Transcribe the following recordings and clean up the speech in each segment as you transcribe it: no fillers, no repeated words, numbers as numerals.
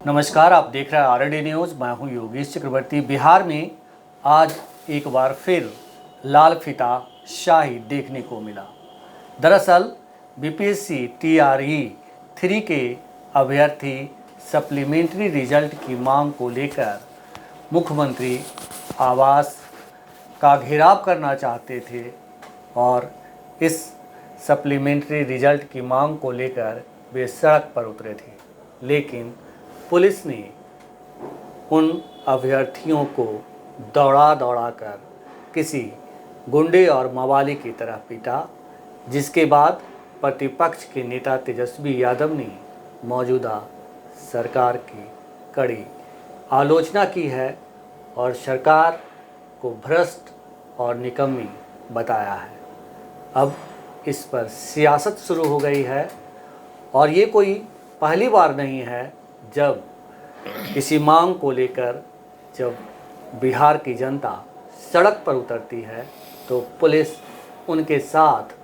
नमस्कार, आप देख रहे हैं आरडी न्यूज़। मैं हूं योगेश चक्रवर्ती। बिहार में आज एक बार फिर लाल फीता शाही देखने को मिला। दरअसल बीपीएससी टीआरई 3 के अभ्यर्थी सप्लीमेंट्री रिजल्ट की मांग को लेकर मुख्यमंत्री आवास का घेराव करना चाहते थे और इस सप्लीमेंट्री रिजल्ट की मांग को लेकर वे सड़क पर उतरे थे, लेकिन पुलिस ने उन अभ्यर्थियों को दौड़ा कर किसी गुंडे और मवाली की तरह पीटा, जिसके बाद प्रतिपक्ष के नेता तेजस्वी यादव ने मौजूदा सरकार की कड़ी आलोचना की है और सरकार को भ्रष्ट और निकम्मी बताया है। अब इस पर सियासत शुरू हो गई है और ये कोई पहली बार नहीं है जब किसी मांग को लेकर जब बिहार की जनता सड़क पर उतरती है तो पुलिस उनके साथ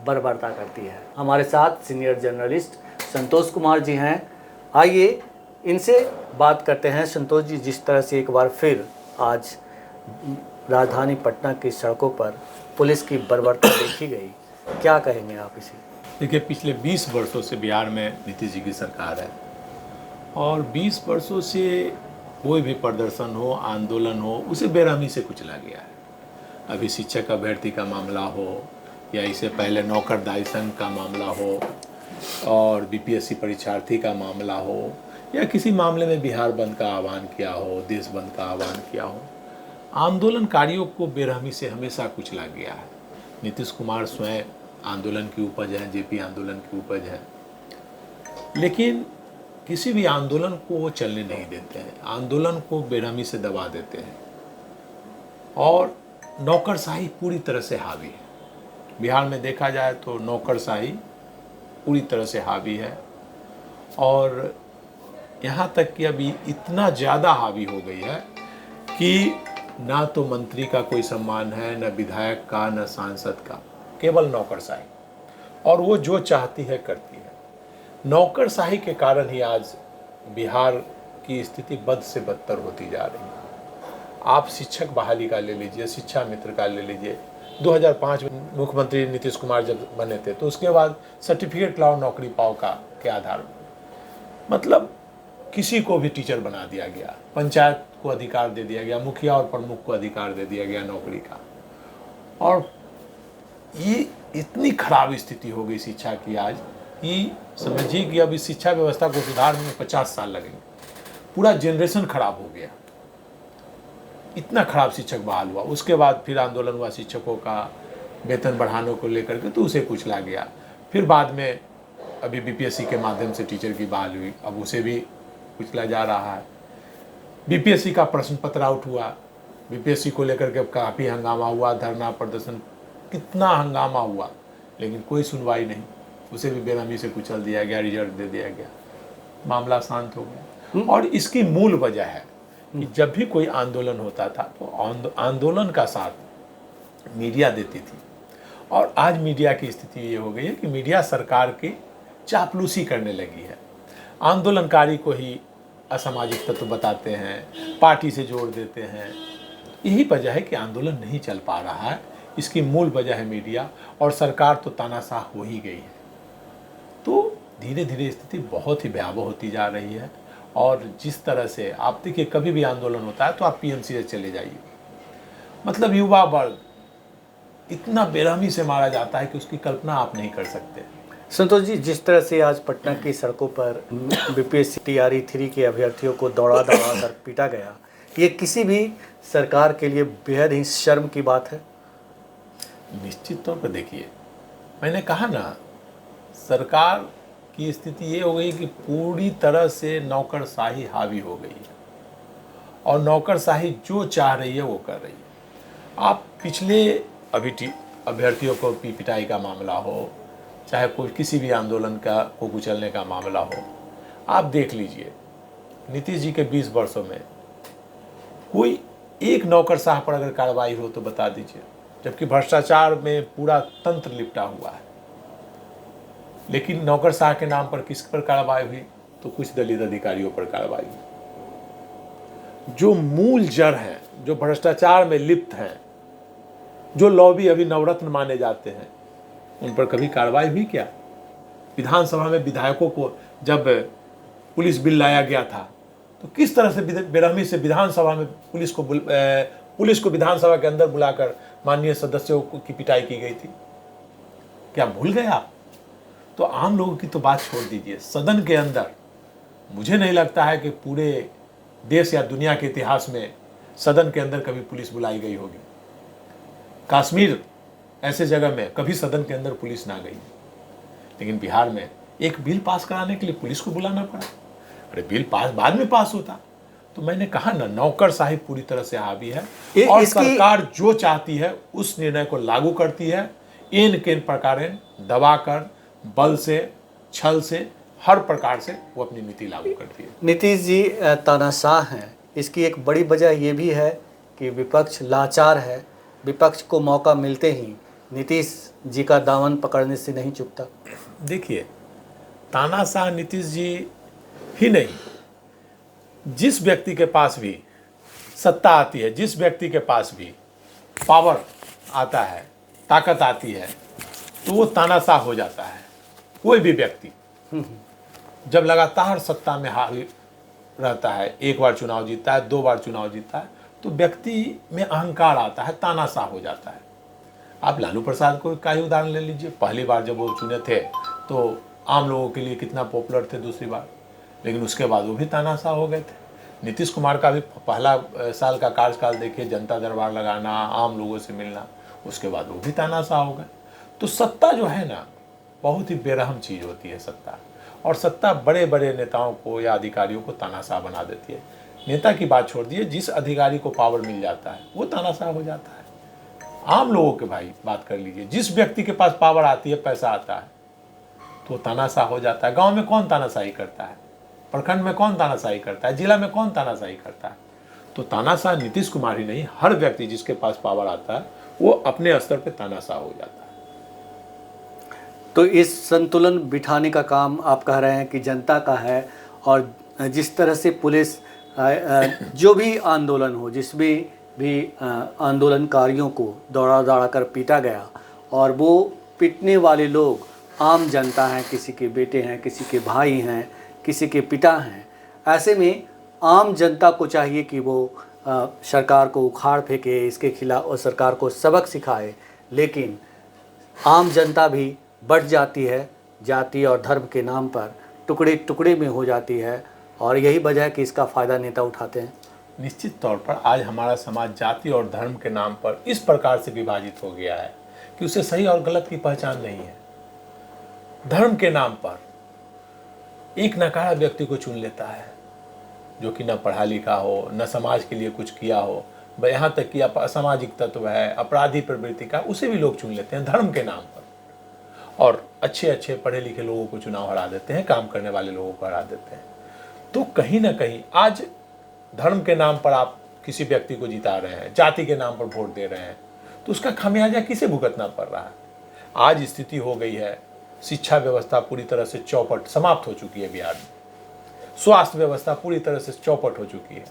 बर्बरता करती है। हमारे साथ सीनियर जर्नलिस्ट संतोष कुमार जी हैं। आइए इनसे बात करते हैं। संतोष जी, जिस तरह से एक बार फिर आज राजधानी पटना की सड़कों पर पुलिस की बर्बरता देखी गई, क्या कहेंगे आप इसे? देखिए, पिछले 20 वर्षों से बिहार में नीतीश जी की सरकार है और 20 वर्षों से कोई भी प्रदर्शन हो, आंदोलन हो, उसे बेरहमी से कुचला गया है। अभी शिक्षक अभ्यर्थी का मामला हो या इससे पहले नौकरदाई संघ का मामला हो और बीपीएससी परीक्षार्थी का मामला हो या किसी मामले में बिहार बंद का आह्वान किया हो, देश बंद का आह्वान किया हो, आंदोलनकारियों को बेरहमी से हमेशा कुचला गया है। नीतीश कुमार स्वयं आंदोलन की उपज है, जेपी आंदोलन की उपज है, लेकिन किसी भी आंदोलन को वो चलने नहीं देते हैं, आंदोलन को बेरहमी से दबा देते हैं और नौकरशाही पूरी तरह से हावी है। बिहार में देखा जाए तो नौकरशाही पूरी तरह से हावी है और यहाँ तक कि अभी इतना ज़्यादा हावी हो गई है कि ना तो मंत्री का कोई सम्मान है, न विधायक का, न सांसद का, केवल नौकरशाही, और वो जो चाहती है करती है। नौकरशाही के कारण ही आज बिहार की स्थिति बद से बदतर होती जा रही है। आप शिक्षक बहाली का ले लीजिए, शिक्षा मित्र का ले लीजिए। 2005 में मुख्यमंत्री नीतीश कुमार जब बने थे तो उसके बाद सर्टिफिकेट लाओ नौकरी पाओ का के आधार पर मतलब किसी को भी टीचर बना दिया गया, पंचायत को अधिकार दे दिया गया, मुखिया और प्रमुख को अधिकार दे दिया गया नौकरी का। और ये इतनी खराब स्थिति हो गई शिक्षा की आज कि समझिए कि अब इस शिक्षा व्यवस्था को सुधारने में 50 साल लगेंगे। पूरा जनरेशन खराब हो गया, इतना खराब शिक्षक बहाल हुआ। उसके बाद फिर आंदोलन हुआ शिक्षकों का वेतन बढ़ाने को लेकर के, तो उसे कुचला गया। फिर बाद में अभी बीपीएससी के माध्यम से टीचर की बहाल हुई, अब उसे भी कुचला जा रहा है। बीपीएससी का प्रश्न पत्र आउट हुआ, बीपीएससी को लेकर के काफ़ी हंगामा हुआ, धरना प्रदर्शन, कितना हंगामा हुआ, लेकिन कोई सुनवाई नहीं, उसे भी बेरहमी से कुचल दिया गया, रिजल्ट दे दिया गया, मामला शांत हो गया। और इसकी मूल वजह है कि जब भी कोई आंदोलन होता था तो आंदोलन का साथ मीडिया देती थी और आज मीडिया की स्थिति ये हो गई है कि मीडिया सरकार की चापलूसी करने लगी है। आंदोलनकारी को ही असामाजिक तत्व बताते हैं, पार्टी से जोड़ देते हैं। यही वजह है कि आंदोलन नहीं चल पा रहा है। इसकी मूल वजह है मीडिया, और सरकार तो तानाशाह हो ही गई है। तो धीरे धीरे स्थिति बहुत ही भयावह होती जा रही है। और जिस तरह से आप देखिए, कभी भी आंदोलन होता है तो आप पीएमसी से चले जाइए, मतलब युवा वर्ग इतना बेरहमी से मारा जाता है कि उसकी कल्पना आप नहीं कर सकते। संतोष जी, जिस तरह से आज पटना की सड़कों पर बीपीएससी टीआरई 3 के अभ्यर्थियों को दौड़ा कर पीटा गया, ये किसी भी सरकार के लिए बेहद ही शर्म की बात है। निश्चित तौर पर देखिए, मैंने कहा ना, सरकार की स्थिति ये हो गई कि पूरी तरह से नौकरशाही हावी हो गई है और नौकरशाही जो चाह रही है वो कर रही है। आप पिछले अभ्यर्थियों को पिटाई का मामला हो, चाहे कोई किसी भी आंदोलन का को कुचलने का मामला हो, आप देख लीजिए नीतीश जी के 20 वर्षों में कोई एक नौकरशाह पर अगर कार्रवाई हो तो बता दीजिए, जबकि भ्रष्टाचार में पूरा तंत्र लिपटा हुआ है। लेकिन नौकरशाह के नाम पर किस पर कार्रवाई हुई? तो कुछ दलित अधिकारियों पर कार्रवाई। जो मूल जड़ हैं, जो भ्रष्टाचार में लिप्त हैं, जो लॉबी अभी नवरत्न माने जाते हैं, उन पर कभी कार्रवाई हुई क्या? विधानसभा में विधायकों को जब पुलिस बिल लाया गया था तो किस तरह से बेरहमी से विधानसभा में पुलिस को विधानसभा के अंदर बुलाकर माननीय सदस्यों की पिटाई की गई थी? क्या भूल गए आप? तो आम लोगों की तो बात छोड़ दीजिए, सदन के अंदर मुझे नहीं लगता है कि पूरे देश या दुनिया के इतिहास में सदन के अंदर कभी पुलिस बुलाई गई होगी। कश्मीर ऐसे जगह में कभी सदन के अंदर पुलिस ना गई, लेकिन बिहार में एक बिल पास कराने के लिए पुलिस को बुलाना पड़ा। अरे बिल पास बाद में पास होता। तो मैंने कहा ना, नौकरशाही पूरी तरह से हावी है और सरकार जो चाहती है उस निर्णय को लागू करती है। इन किन प्रकार दबाकर, बल से, छल से, हर प्रकार से वो अपनी नीति लागू करती है। नीतीश जी तानाशाह हैं। इसकी एक बड़ी वजह ये भी है कि विपक्ष लाचार है। विपक्ष को मौका मिलते ही नीतीश जी का दामन पकड़ने से नहीं चूकता। देखिए, तानाशाह नीतीश जी ही नहीं, जिस व्यक्ति के पास भी सत्ता आती है, जिस व्यक्ति के पास भी पावर आता है, ताकत आती है, तो वो तानाशाह हो जाता है। कोई भी व्यक्ति जब लगातार सत्ता में हावी रहता है, एक बार चुनाव जीतता है, 2 बार चुनाव जीतता है, तो व्यक्ति में अहंकार आता है, तानाशाह हो जाता है। आप लालू प्रसाद को का ही उदाहरण ले लीजिए। पहली बार जब वो चुने थे तो आम लोगों के लिए कितना पॉपुलर थे दूसरी बार, लेकिन उसके बाद वो भी तानाशाह हो गए थे। नीतीश कुमार का भी पहला साल का कार्यकाल देखिए, जनता दरबार लगाना, आम लोगों से मिलना, उसके बाद वो भी तानाशाह हो गए। तो सत्ता जो है ना, बहुत ही बेरहम चीज़ होती है सत्ता, और सत्ता बड़े बड़े नेताओं को या अधिकारियों को तानाशाह बना देती है। नेता की बात छोड़ दिए, जिस अधिकारी को पावर मिल जाता है वो तानाशाह हो जाता है। आम लोगों के भाई बात कर लीजिए, जिस व्यक्ति के पास पावर आती है, पैसा आता है, तो तानाशाह हो जाता है। गांव में कौन तानाशाही करता है? प्रखंड में कौन तानाशाही करता है? जिला में कौन तानाशाही करता है? तो तानाशाह नीतीश कुमार ही नहीं, हर व्यक्ति जिसके पास पावर आता है वो अपने स्तर पे तानाशाह हो जाता है। तो इस संतुलन बिठाने का काम आप कह रहे हैं कि जनता का है, और जिस तरह से पुलिस जो भी आंदोलन हो, जिस भी आंदोलनकारियों को दौड़ा दौड़ा कर पीटा गया, और वो पीटने वाले लोग आम जनता हैं, किसी के बेटे हैं, किसी के भाई हैं, किसी के पिता हैं। ऐसे में आम जनता को चाहिए कि वो सरकार को उखाड़ फेंके, इसके खिलाफ, और सरकार को सबक सिखाए। लेकिन आम जनता भी बढ़ जाती है, जाति और धर्म के नाम पर टुकड़े टुकड़े में हो जाती है, और यही वजह है कि इसका फ़ायदा नेता उठाते हैं। निश्चित तौर पर आज हमारा समाज जाति और धर्म के नाम पर इस प्रकार से विभाजित हो गया है कि उसे सही और गलत की पहचान नहीं है। धर्म के नाम पर एक नकारा व्यक्ति को चुन लेता है, जो कि न पढ़ा लिखा हो, न समाज के लिए कुछ किया हो, यहाँ तक कि असामाजिक तत्व है, अपराधी प्रवृत्ति का, उसे भी लोग चुन लेते हैं धर्म के नाम पर। और अच्छे अच्छे पढ़े लिखे लोगों को चुनाव हरा देते हैं, काम करने वाले लोगों को हरा देते हैं। तो कहीं ना कहीं आज धर्म के नाम पर आप किसी व्यक्ति को जिता रहे हैं, जाति के नाम पर वोट दे रहे हैं, तो उसका खामियाजा किसे भुगतना पड़ रहा है? आज स्थिति हो गई है, शिक्षा व्यवस्था पूरी तरह से चौपट समाप्त हो चुकी है बिहार में, स्वास्थ्य व्यवस्था पूरी तरह से चौपट हो चुकी है।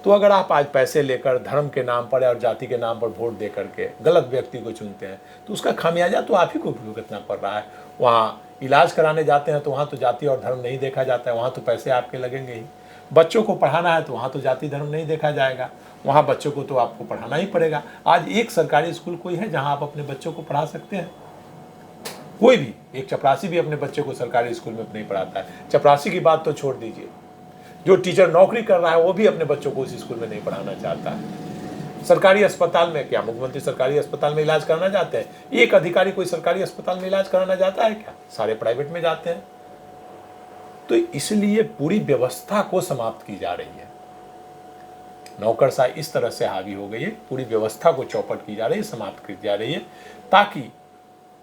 तो अगर आप आज पैसे लेकर धर्म के नाम पर और जाति के नाम पर वोट दे करके गलत व्यक्ति को चुनते हैं, तो उसका खामियाजा तो आप ही को भुगतना पड़ रहा है। वहाँ इलाज कराने जाते हैं तो वहाँ तो जाति और धर्म नहीं देखा जाता है, वहाँ तो पैसे आपके लगेंगे ही। बच्चों को पढ़ाना है तो वहाँ तो जाति धर्म नहीं देखा जाएगा, वहाँ बच्चों को तो आपको पढ़ाना ही पड़ेगा। आज एक सरकारी स्कूल कोई है जहाँ आप अपने बच्चों को पढ़ा सकते हैं? कोई भी, एक चपरासी भी अपने बच्चे को सरकारी स्कूल में नहीं पढ़ाता है। चपरासी की बात तो छोड़ दीजिए, जो टीचर नौकरी कर रहा है वो भी अपने बच्चों को उस स्कूल में नहीं पढ़ाना चाहता है। सरकारी अस्पताल में क्या मुख्यमंत्री सरकारी अस्पताल में इलाज कराना चाहते हैं? एक अधिकारी कोई सरकारी अस्पताल में इलाज कराना चाहता है क्या? सारे प्राइवेट में जाते हैं। तो इसलिए पूरी व्यवस्था को समाप्त की जा रही है। नौकरशाही इस तरह से हावी हो गई है, पूरी व्यवस्था को चौपट की जा रही है, समाप्त की जा रही है, ताकि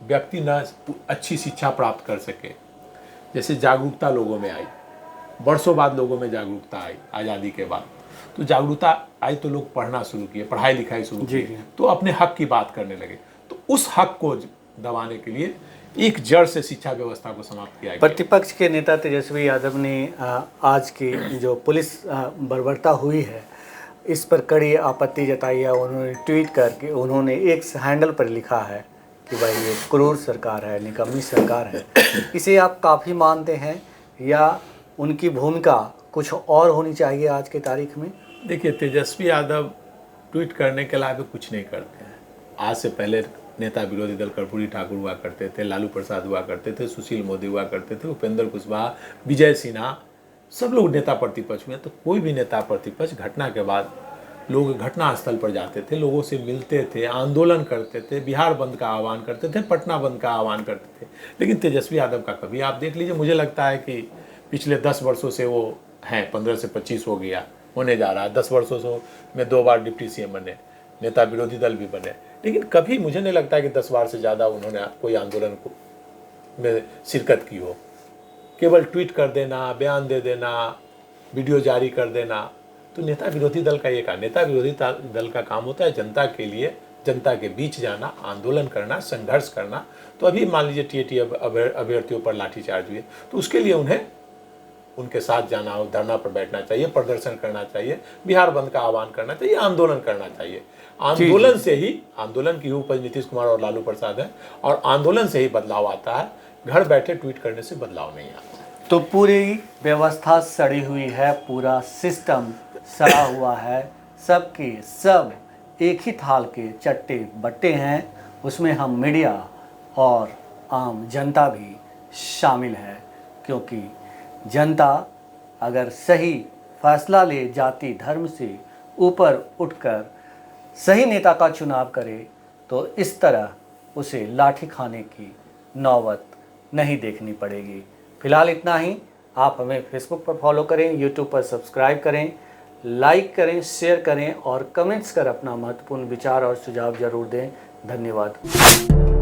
व्यक्ति न अच्छी शिक्षा प्राप्त कर सके। जैसे जागरूकता लोगों में आई, वर्षों बाद लोगों में जागरूकता आई आज़ादी के बाद, तो जागरूकता आई तो लोग पढ़ना शुरू किए, पढ़ाई लिखाई शुरू की, तो अपने हक की बात करने लगे। तो उस हक को दबाने के लिए एक जड़ से शिक्षा व्यवस्था को समाप्त किया गया। प्रतिपक्ष के नेता तेजस्वी यादव ने आज की जो पुलिस बर्बरता हुई है इस पर कड़ी आपत्ति जताई है। उन्होंने ट्वीट करके उन्होंने एक हैंडल पर लिखा है कि भाई ये क्रूर सरकार है, निकम्मी सरकार है। इसे आप काफ़ी मानते हैं या उनकी भूमिका कुछ और होनी चाहिए आज की तारीख में? देखिए, तेजस्वी यादव ट्वीट करने के अलावा कुछ नहीं करते हैं। आज से पहले नेता विरोधी दल कर्पूरी ठाकुर हुआ करते थे, लालू प्रसाद हुआ करते थे, सुशील मोदी हुआ करते थे, उपेंद्र कुशवाहा, विजय सिन्हा, सब लोग नेता प्रतिपक्ष में। तो कोई भी नेता प्रतिपक्ष घटना के बाद लोग घटना स्थल पर जाते थे, लोगों से मिलते थे, आंदोलन करते थे, बिहार बंद का आह्वान करते थे, पटना बंद का आह्वान करते थे। लेकिन तेजस्वी यादव का कभी आप देख लीजिए, मुझे लगता है कि पिछले 10 वर्षों से वो हैं, 15 से 25 हो गया, होने जा रहा है। 10 वर्षों से में 2 बार डिप्टी सीएम बने, नेता विरोधी दल भी बने, लेकिन कभी मुझे नहीं लगता है कि 10 बार से ज़्यादा उन्होंने कोई आंदोलन को में शिरकत की हो। केवल ट्वीट कर देना, बयान दे देना, वीडियो जारी कर देना, तो नेता विरोधी दल का ये काम। नेता विरोधी दल का काम होता है जनता के लिए, जनता के बीच जाना, आंदोलन करना, संघर्ष करना। तो अभी मान लीजिए टीएटी अभ्यर्थियों पर लाठीचार्ज हुई, तो उसके लिए उन्हें उनके साथ जाना हो, धरना पर बैठना चाहिए, प्रदर्शन करना चाहिए, बिहार बंद का आह्वान करना चाहिए, आंदोलन करना चाहिए। आंदोलन से ही, आंदोलन की उपज नीतीश कुमार और लालू प्रसाद है, और आंदोलन से ही बदलाव आता है। घर बैठे ट्वीट करने से बदलाव नहीं आता। तो पूरी व्यवस्था सड़ी हुई है, पूरा सिस्टम सड़ा हुआ है, सबके सब एक ही थाल के चट्टे बट्टे हैं। उसमें हम मीडिया और आम जनता भी शामिल है, क्योंकि जनता अगर सही फैसला ले, जाति धर्म से ऊपर उठकर सही नेता का चुनाव करे, तो इस तरह उसे लाठी खाने की नौबत नहीं देखनी पड़ेगी। फिलहाल इतना ही। आप हमें फेसबुक पर फॉलो करें, यूट्यूब पर सब्सक्राइब करें, लाइक करें, शेयर करें और कमेंट्स कर अपना महत्वपूर्ण विचार और सुझाव जरूर दें। धन्यवाद।